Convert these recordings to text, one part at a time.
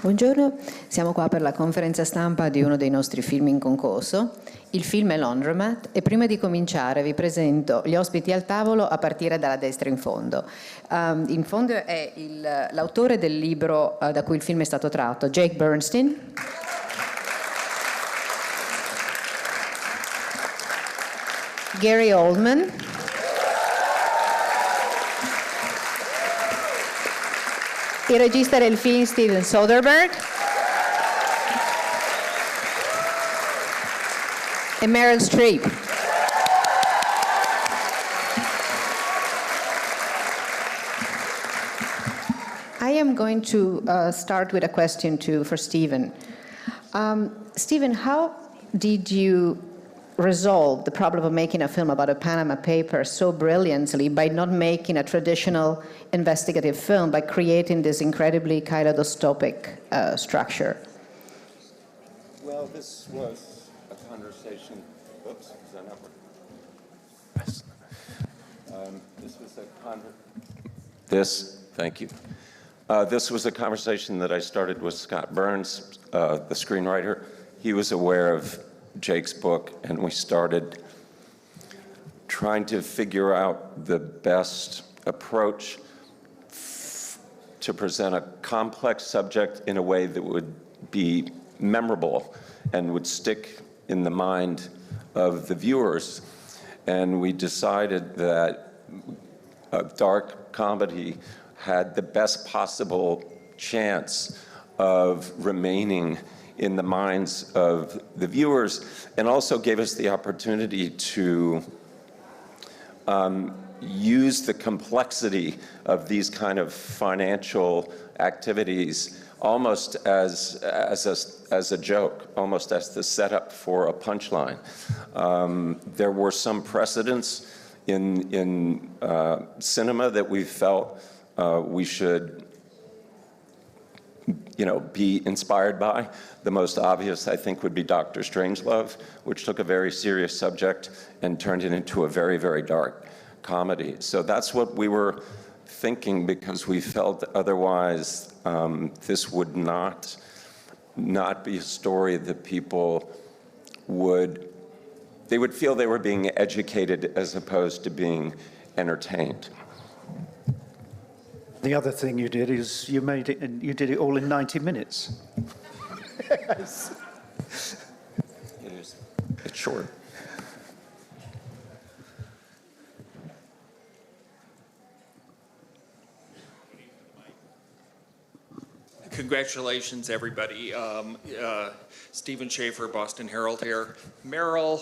Buongiorno, siamo qua per la conferenza stampa di uno dei nostri film in concorso. Il film è Laundromat e prima di cominciare vi presento gli ospiti al tavolo a partire dalla destra in fondo. In fondo è l'autore del libro da cui il film è stato tratto, Jake Bernstein. Gary Oldman. Il regista del film Steven Soderbergh e Meryl Streep. I am going to start with a question for Steven. Steven, how did you resolve the problem of making a film about a Panama Papers so brilliantly by not making a traditional investigative film, by creating this incredibly kaleidoscopic structure? Well, this was a conversation. Oops, is that not working? Thank you. This was a conversation that I started with Scott Burns, the screenwriter. He was aware of Jake's book, and we started trying to figure out the best approach to present a complex subject in a way that would be memorable and would stick in the mind of the viewers. And we decided that a dark comedy had the best possible chance of remaining in the minds of the viewers, and also gave us the opportunity to use the complexity of these kind of financial activities almost as a joke, almost as the setup for a punchline. There were some precedents in cinema that we felt we should be inspired by. The most obvious, I think, would be Dr. Strangelove, which took a very serious subject and turned it into a very, very dark comedy. So that's what we were thinking, because we felt otherwise this would not be a story that people would feel they were being educated as opposed to being entertained. The other thing you did is you did it all in 90 minutes. Yes. It is. It's short. Congratulations, everybody. Stephen Schaefer, Boston Herald here. Meryl,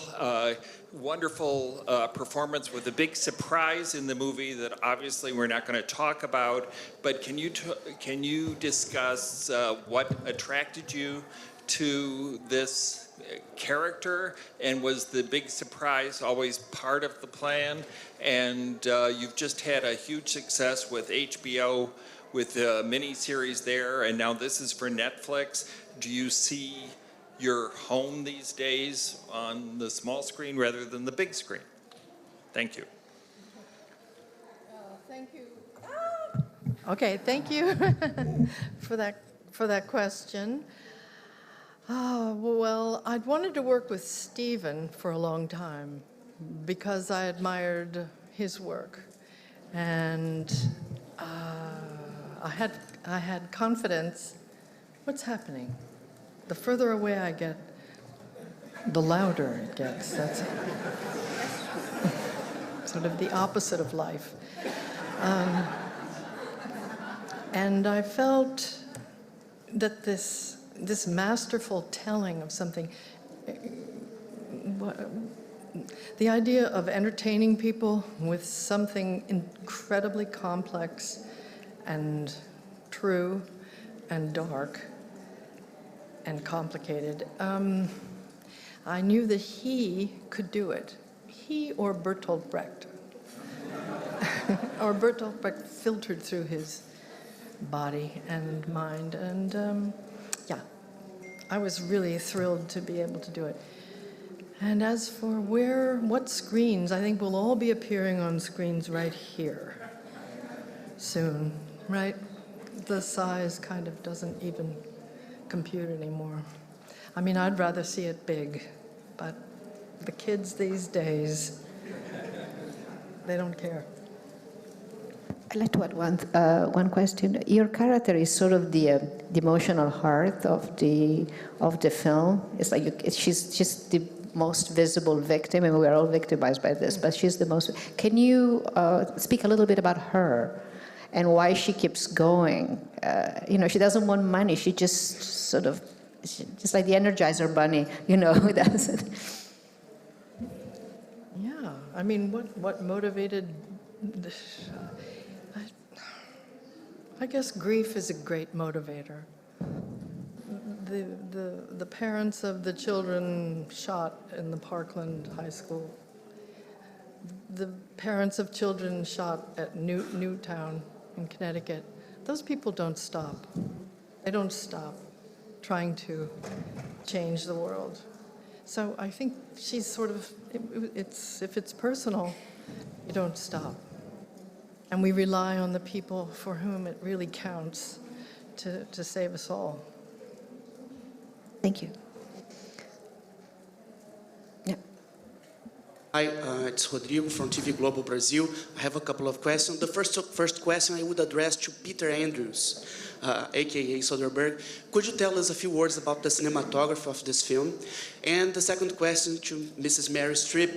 wonderful performance with a big surprise in the movie that obviously we're not going to talk about, but can you discuss what attracted you to this character, and was the big surprise always part of the plan? And you've just had a huge success with HBO with the miniseries there, and now this is for Netflix. Do you see your home these days on the small screen rather than the big screen? Thank you. Thank you. Okay, thank you for that question. Well, I'd wanted to work with Stephen for a long time because I admired his work, and I had confidence. What's happening? The further away I get, the louder it gets. That's sort of the opposite of life. And I felt that this masterful telling of something, the idea of entertaining people with something incredibly complex and true and dark and complicated. I knew that he could do it. He or Bertolt Brecht. Or Bertolt Brecht filtered through his body and mind. And yeah, I was really thrilled to be able to do it. And as for what screens, I think we'll all be appearing on screens right here soon, right? The size kind of doesn't even compute anymore. I mean, I'd rather see it big, but the kids these days, they don't care. I'd like to add one question. Your character is sort of the emotional heart of the film. It's like she's just the most visible victim, and we're all victimized by this, but she's the most. Can you speak a little bit about her and why she keeps going? She doesn't want money. She just sort of, just like the Energizer Bunny, that's it. Yeah, I mean, what motivated I guess grief is a great motivator. The parents of the children shot in the Parkland High School, the parents of children shot at Newtown in Connecticut, those people don't stop. They don't stop trying to change the world. So I think she's sort of, if it's personal, you don't stop. And we rely on the people for whom it really counts to save us all. Thank you. Yeah. Hi, it's Rodrigo from TV Globo Brazil. I have a couple of questions. The first question I would address to Peter Andrews, aka Soderbergh. Could you tell us a few words about the cinematography of this film? And the second question to Mrs. Meryl Streep.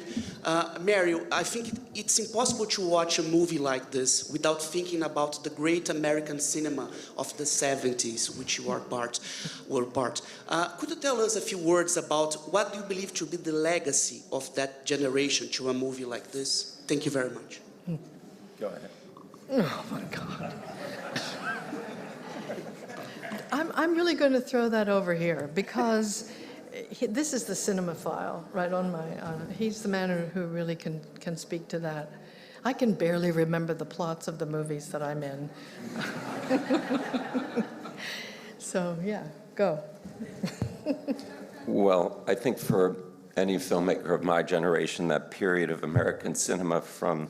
Meryl, I think it's impossible to watch a movie like this without thinking about the great American cinema of the 70s, which you were part. Could you tell us a few words about what do you believe to be the legacy of that generation to a movie like this? Thank you very much. Go ahead. Oh my God. I'm really going to throw that over here because this is the cinemaphile right on my, he's the man who really can speak to that. I can barely remember the plots of the movies that I'm in. So yeah, go. Well, I think for any filmmaker of my generation, that period of American cinema from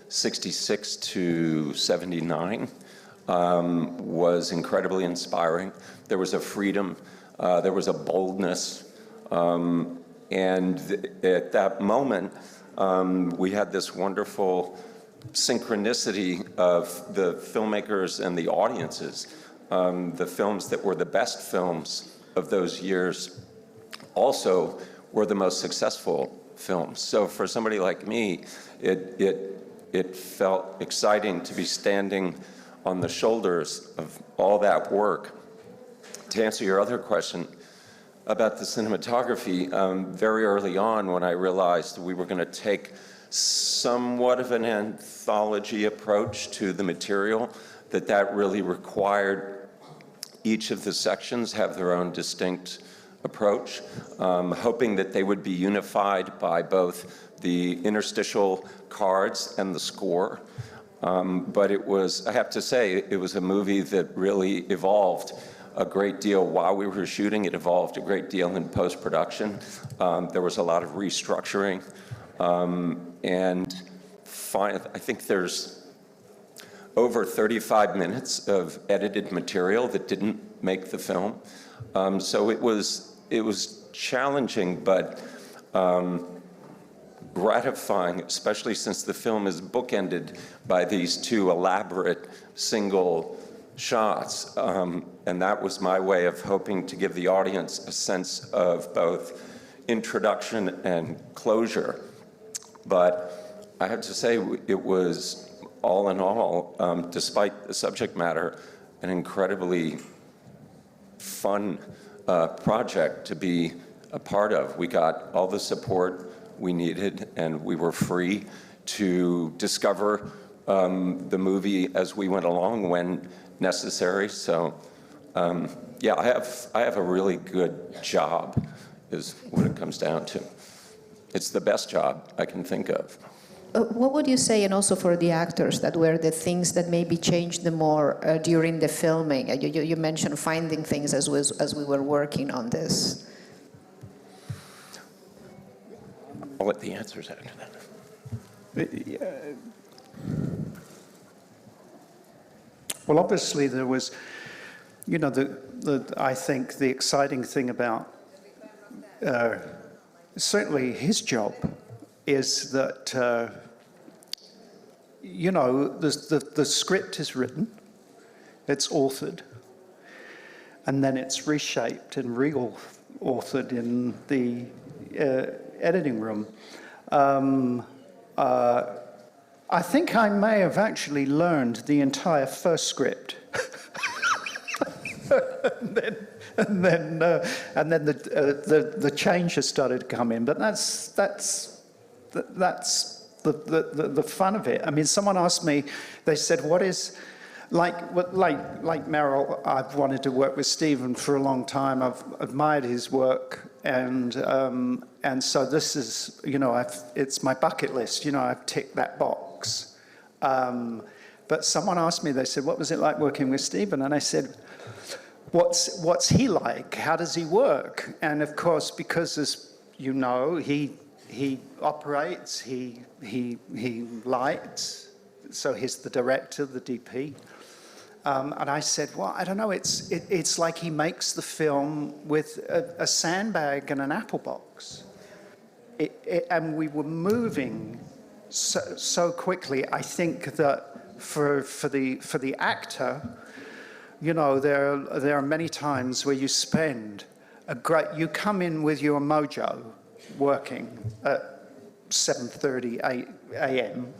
66 to 79 was incredibly inspiring. There was a freedom, there was a boldness, and at that moment, we had this wonderful synchronicity of the filmmakers and the audiences. The films that were the best films of those years also were the most successful films. So for somebody like me, it felt exciting to be standing on the shoulders of all that work. To answer your other question about the cinematography, very early on when I realized we were going to take somewhat of an anthology approach to the material, that really required each of the sections have their own distinct approach, hoping that they would be unified by both the interstitial cards and the score. But it was, I have to say, it was a movie that really evolved a great deal while we were shooting. It evolved a great deal in post-production. There was a lot of restructuring. And I think there's over 35 minutes of edited material that didn't make the film. So it was challenging, but gratifying, especially since the film is bookended by these two elaborate single shots. And that was my way of hoping to give the audience a sense of both introduction and closure. But I have to say, it was, all in all, despite the subject matter, an incredibly fun project to be a part of. We got all the support we needed, and we were free to discover the movie as we went along when necessary. So, yeah, I have a really good job, is what it comes down to. It's the best job I can think of. What would you say, and also for the actors, that were the things that maybe changed the more during the filming? You mentioned finding things as we were working on this. I'll let the answers after that. Well, obviously there was you know, I think the exciting thing about certainly his job is that, you know, the script is written, it's authored, and then it's reshaped and re-authored in the editing room. I think I may have actually learned the entire first script. and then the changes started to come in. But that's the fun of it. I mean, someone asked me, they said, what is, like Meryl, I've wanted to work with Stephen for a long time. I've admired his work, and so this is, you know, it's my bucket list. You know, I've ticked that box. But someone asked me, they said, what was it like working with Stephen? And I said, what's he like? How does he work? And of course, because as you know, he operates, he lights, so he's the director, the DP. And I said, well, I don't know, it's like he makes the film with a sandbag and an apple box. And we were moving so quickly. I think that for the actor, you know, there are many times where you spend you come in with your mojo working at 7:30 a.m.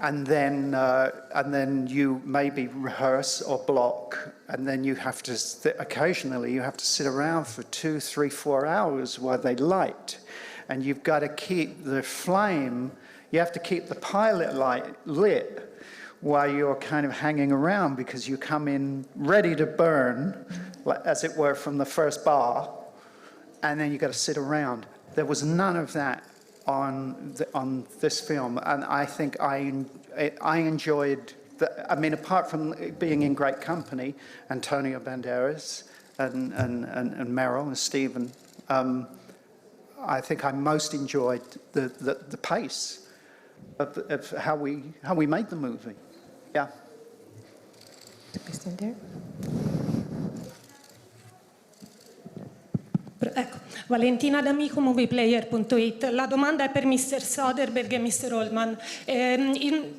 And then you maybe rehearse or block, and then you have to occasionally you have to sit around for 2, 3, 4 hours while they light, and you've got to keep the flame. You have to keep the pilot light lit while you're kind of hanging around, because you come in ready to burn, as it were, from the first bar, and then you got to sit around. There was none of that on this film, and I think I enjoyed I mean, apart from being in great company, Antonio Banderas and Meryl and Stephen, I think I most enjoyed the pace of how we made the movie. Yeah. Question there? Ecco, Valentina D'Amico, movieplayer.it. La domanda è per Mr. Soderbergh e Mr. Oldman.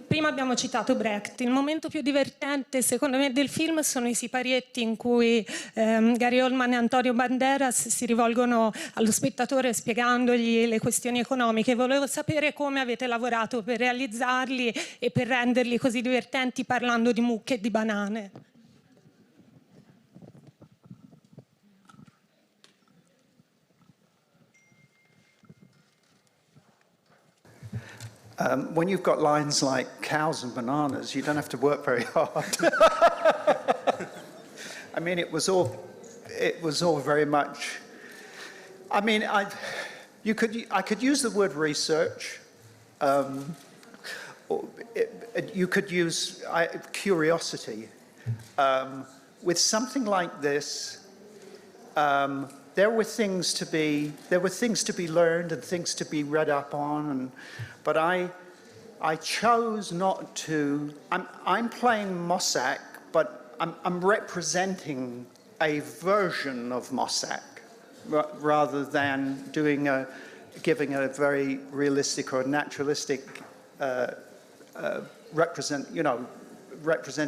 Prima abbiamo citato Brecht. Il momento più divertente, secondo me, del film sono i siparietti in cui Gary Oldman e Antonio Banderas si rivolgono allo spettatore spiegandogli le questioni economiche. Volevo sapere come avete lavorato per realizzarli e per renderli così divertenti parlando di mucche e di banane. When you've got lines like cows and bananas, you don't have to work very hard. I mean, it was all very much. I mean, I could use the word research. You could use curiosity. With something like this, there were things to be learned and things to be read up on, but I chose not to. I'm playing Mossack, but I'm representing a version of Mossack rather than giving a very realistic or naturalistic representing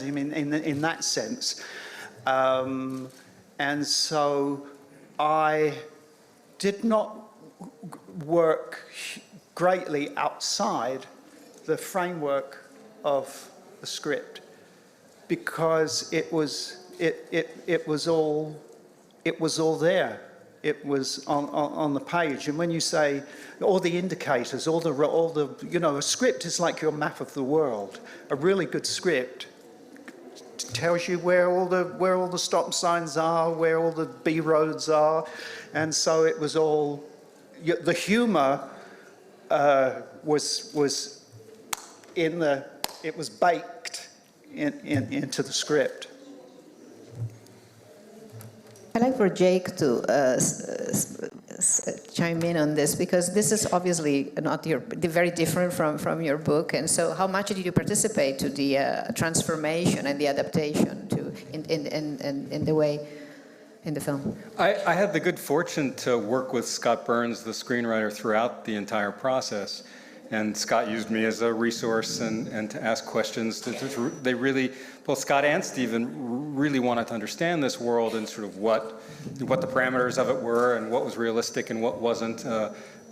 him in that sense, and so I did not work greatly outside the framework of the script, because it was all there. It was on the page. And when you say all the indicators, all the a script is like your map of the world. A really good script tells you where all the stop signs are, where all the B roads are, and so it was all. The humour was baked into the script. I'd like for Jake to chime in on this, because this is obviously very different from your book. And so how much did you participate to the transformation and the adaptation to in the way in the film. I had the good fortune to work with Scott Burns, the screenwriter, throughout the entire process. And Scott used me as a resource and to ask questions. They really, both Scott and Steven, really wanted to understand this world and sort of what the parameters of it were and what was realistic and what wasn't.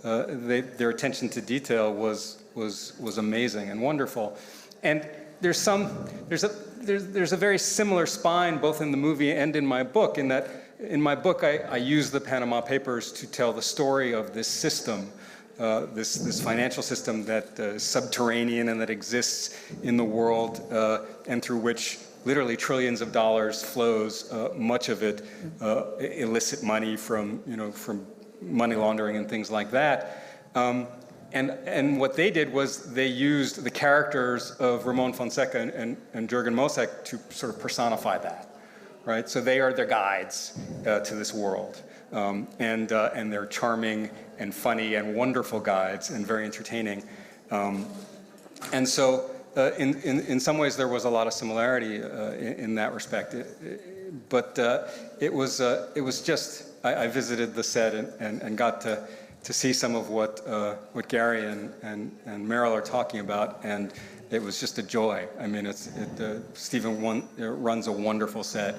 Their attention to detail was amazing and wonderful. And there's a very similar spine both in the movie and in my book, in that in my book I use the Panama Papers to tell the story of this system, this financial system that is subterranean and that exists in the world and through which literally trillions of dollars flows, much of it illicit money from money laundering and things like that. And what they did was they used the characters of Ramon Fonseca and Jürgen Mosek to sort of personify that, right? So they are their guides to this world. And they're charming and funny and wonderful guides and very entertaining. And so in some ways there was a lot of similarity in that respect. But it was just, I visited the set and got to see some of what Gary and Meryl are talking about, and it was just a joy. I mean, Steven runs a wonderful set.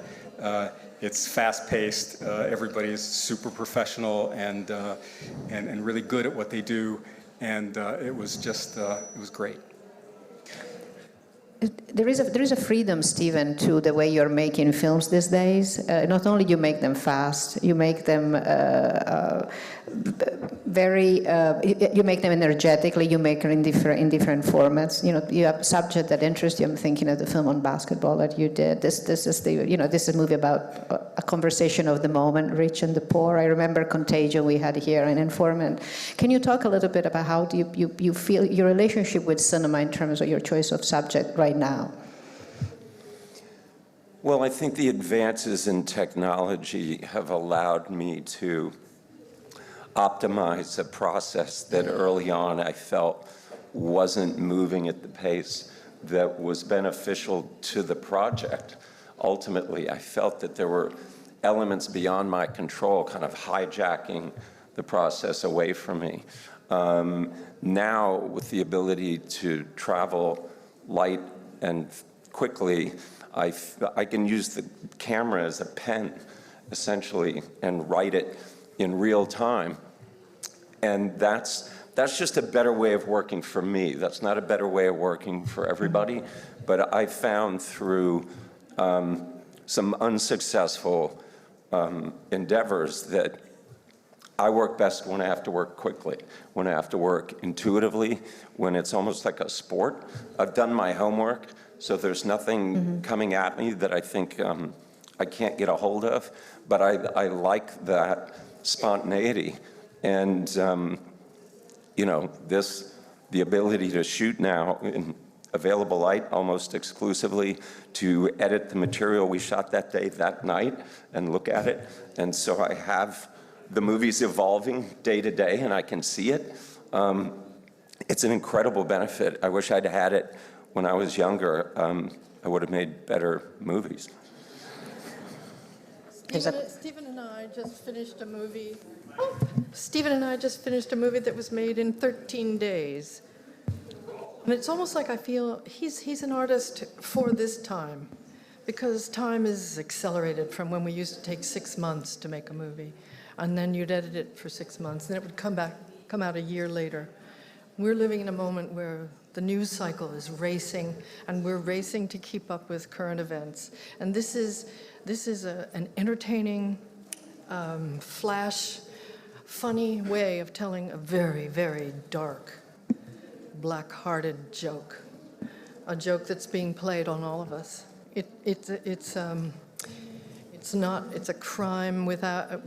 It's fast-paced. Everybody's super professional and really good at what they do, and it was great. There is a freedom, Steven, to the way you're making films these days. Not only you make them fast, you make them you make them energetically. You make them in different formats. You have a subject that interests you. I'm thinking of the film on basketball that you did. This is this is a movie about a conversation of the moment, rich and the poor. I remember Contagion we had here, an informant. Can you talk a little bit about how do you feel your relationship with cinema in terms of your choice of subject right now? Well, I think the advances in technology have allowed me to optimize a process that early on I felt wasn't moving at the pace that was beneficial to the project. Ultimately, I felt that there were elements beyond my control kind of hijacking the process away from me. Now, with the ability to travel light and quickly, I can use the camera as a pen, essentially, and write it in real time. And that's just a better way of working for me. That's not a better way of working for everybody. But I found through some unsuccessful endeavors that I work best when I have to work quickly, when I have to work intuitively, when it's almost like a sport. I've done my homework, so there's nothing coming at me that I think I can't get a hold of. But I like that spontaneity. And, the ability to shoot now in available light almost exclusively, to edit the material we shot that day, that night, and look at it. And so I have the movie's evolving day to day, and I can see it. It's an incredible benefit. I wish I'd had it when I was younger. I would have made better movies. Steven and I just finished a movie. Steven and I just finished a movie that was made in 13 days. And it's almost like I feel he's an artist for this time, because time is accelerated from when we used to take 6 months to make a movie. And then you'd edit it for 6 months, and it would come out a year later. We're living in a moment where the news cycle is racing, and we're racing to keep up with current events. And this is an entertaining, flash, funny way of telling a very, very dark, black-hearted joke, a joke that's being played on all of us. It's a crime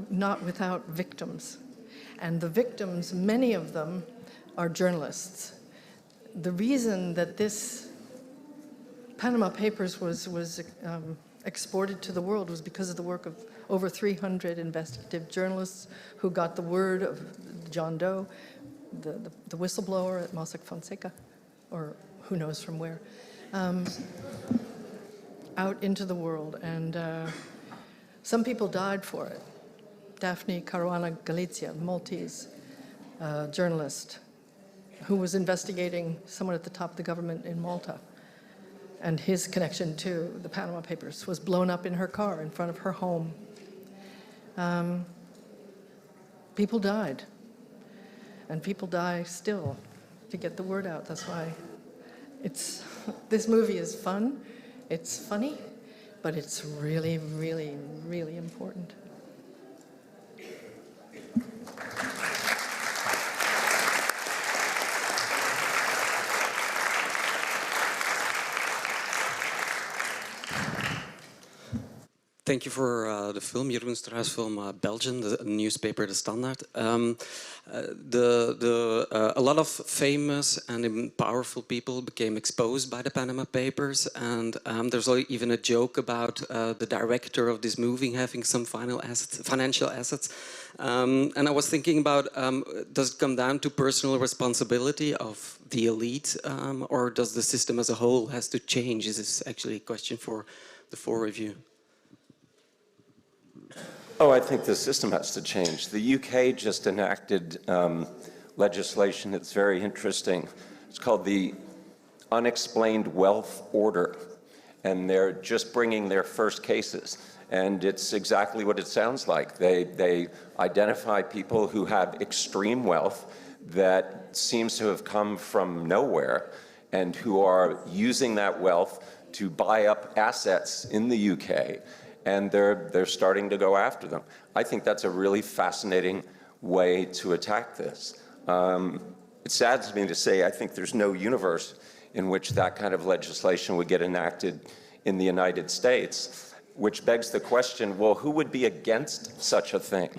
not without victims. And the victims, many of them, are journalists. The reason that this Panama Papers was exported to the world was because of the work of over 300 investigative journalists who got the word of John Doe, the whistleblower at Mossack Fonseca, or who knows from where. out into the world, and some people died for it. Daphne Caruana Galizia, Maltese journalist, who was investigating someone at the top of the government in Malta, and his connection to the Panama Papers, was blown up in her car in front of her home. People died, and people die still to get the word out. That's why this movie is fun, it's funny, but it's really, really, really important. Thank you for the film, Jeroen Struij's film Belgian, the newspaper De Standaard. A lot of famous and powerful people became exposed by the Panama Papers, and there's even a joke about the director of this movie having some financial assets. And I was thinking about, does it come down to personal responsibility of the elite, or does the system as a whole has to change? Is this actually a question for the four of you? Oh, I think the system has to change. The UK just enacted legislation that's very interesting. It's called the Unexplained Wealth Order, and they're just bringing their first cases. And it's exactly what it sounds like. They identify people who have extreme wealth that seems to have come from nowhere and who are using that wealth to buy up assets in the UK. And they're starting to go after them. I think that's a really fascinating way to attack this. It saddens me to say I think there's no universe in which that kind of legislation would get enacted in the United States, which begs the question, well, who would be against such a thing?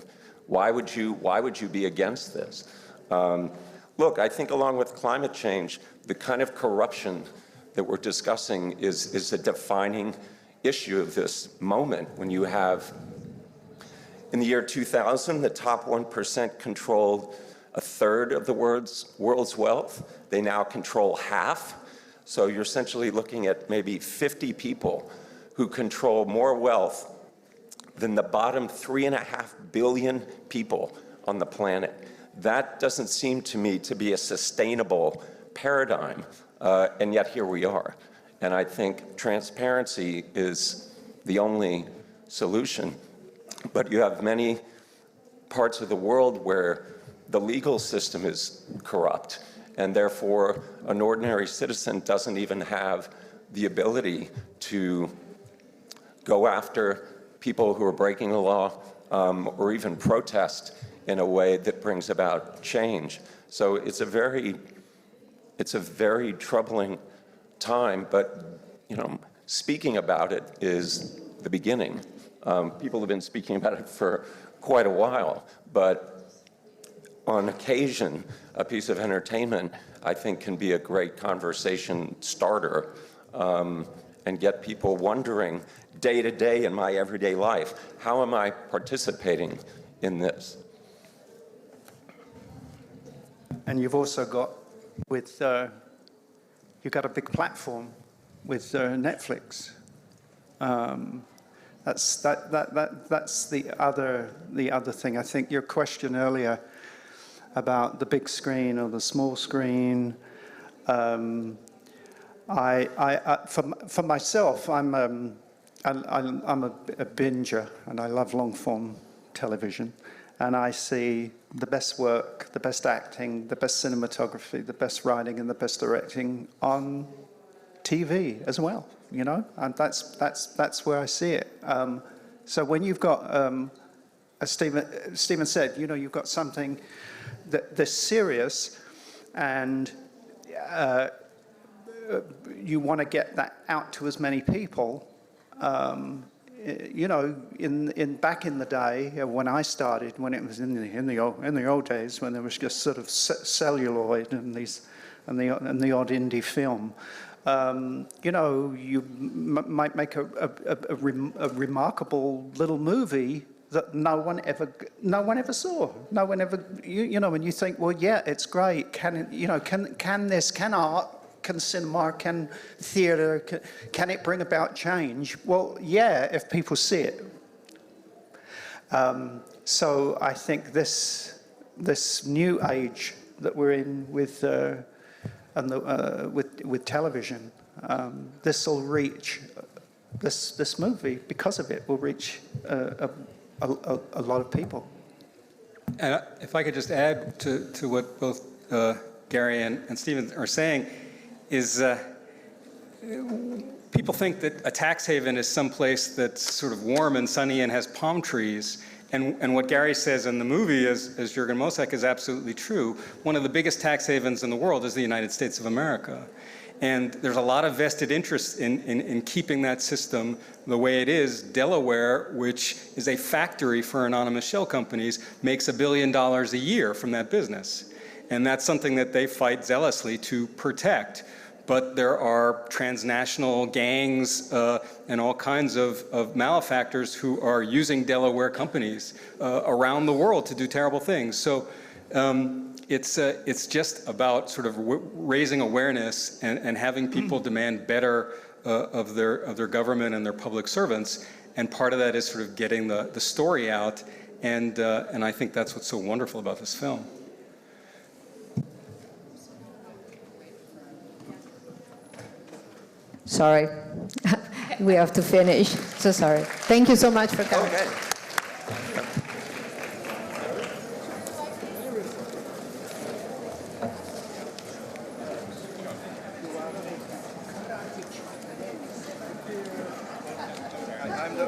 Why would you be against this? Look, I think along with climate change, the kind of corruption that we're discussing is a defining issue of this moment, when you have, in the year 2000, the top 1% controlled a third of the world's wealth. They now control half. So you're essentially looking at maybe 50 people who control more wealth than the bottom 3.5 billion people on the planet. That doesn't seem to me to be a sustainable paradigm, and yet here we are. And I think transparency is the only solution. But you have many parts of the world where the legal system is corrupt, and therefore an ordinary citizen doesn't even have the ability to go after people who are breaking the law, or even protest in a way that brings about change. So it's a very troubling time, but speaking about it is the beginning. People have been speaking about it for quite a while, but on occasion, a piece of entertainment, I think, can be a great conversation starter, and get people wondering day to day in my everyday life, how am I participating in this? And you've also got you've got a big platform with Netflix. That's the other thing. I think your question earlier about the big screen or the small screen. For myself, I'm a binger, and I love long form television. And I see the best work, the best acting, the best cinematography, the best writing, and the best directing on TV as well. And that's where I see it. So when you've got, as Stephen said, you've got something that's serious, and you want to get that out to as many people. Back in the day when I started, when it was in the old days, when there was just sort of celluloid and the odd indie film, you might make a remarkable little movie that no one ever saw. No one ever, and you think, well, yeah, it's great. Can art can cinema, can theatre, can it bring about change? Well, yeah, if people see it. So I think this new age that we're in with television, this will reach this movie, because of it, will reach a lot of people. And if I could just add to what both Gary and Stephen are saying, is people think that a tax haven is someplace that's sort of warm and sunny and has palm trees. And what Gary says in the movie, as Jürgen Mosek, is absolutely true. One of the biggest tax havens in the world is the United States of America. And there's a lot of vested interest in keeping that system the way it is. Delaware, which is a factory for anonymous shell companies, makes $1 billion a year from that business. And that's something that they fight zealously to protect. But there are transnational gangs and all kinds of malefactors who are using Delaware companies around the world to do terrible things. So it's just about sort of raising awareness and having people demand better of their government and their public servants. And part of that is sort of getting the story out. And I think that's what's so wonderful about this film. Sorry, we have to finish. So sorry. Thank you so much for coming. Okay. I'm the